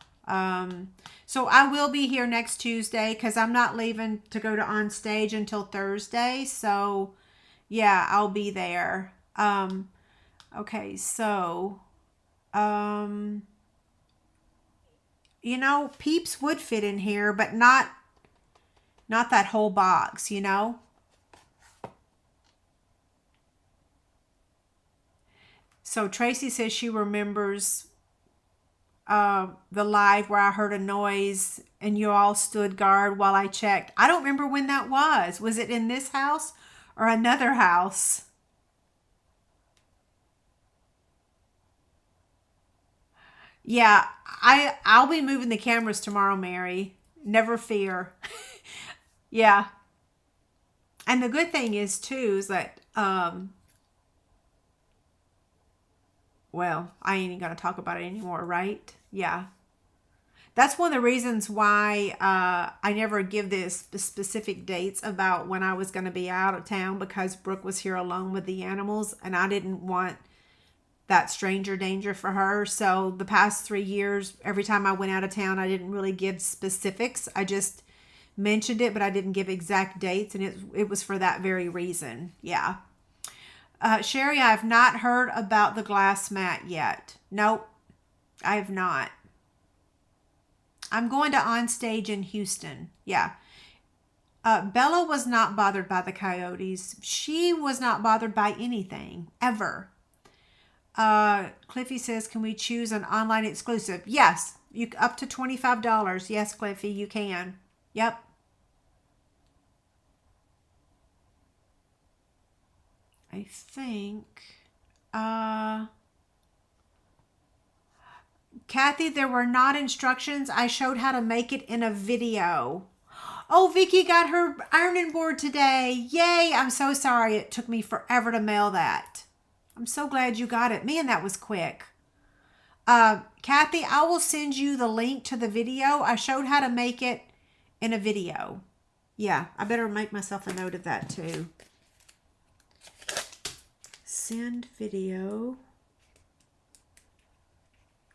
S1: So I will be here next Tuesday because I'm not leaving to go to On Stage until Thursday. So yeah, I'll be there. Okay, so, you know, Peeps would fit in here, but not that whole box, you know? So Tracy says she remembers the live where I heard a noise and you all stood guard while I checked. I don't remember when that was. Was it in this house or another house? Yeah, I'll be moving the cameras tomorrow, Mary. Never fear. Yeah. And the good thing is too is that well, I ain't even gonna talk about it anymore, right? Yeah. That's one of the reasons why I never give this specific dates about when I was going to be out of town, because Brooke was here alone with the animals and I didn't want that stranger danger for her. So the past 3 years, every time I went out of town, I didn't really give specifics. I just mentioned it, but I didn't give exact dates, and it was for that very reason. Yeah. Sherry, I have not heard about the glass mat yet. Nope, I have not. I'm going to On Stage in Houston. Yeah. Bella was not bothered by the coyotes. She was not bothered by anything, ever. Cliffy says, can we choose an online exclusive? Yes. You up to $25. Yes, Cliffy, you can. Yep. I think. Kathy, there were not instructions. I showed how to make it in a video. Oh, Vicky got her ironing board today. Yay. I'm so sorry it took me forever to mail that. I'm so glad you got it. Man, that was quick. Kathy, I will send you the link to the video. I showed how to make it in a video. Yeah, I better make myself a note of that too. Send video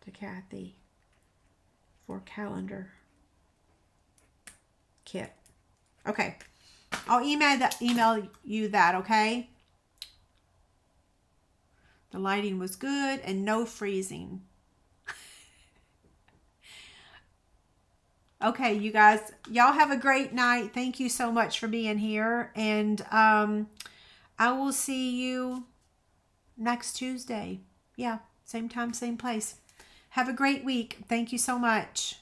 S1: to Kathy for calendar kit. Okay. I'll email you that, okay? The lighting was good and no freezing. Okay, you guys, y'all have a great night. Thank you so much for being here. And I will see you next Tuesday. Yeah, same time, same place. Have a great week. Thank you so much.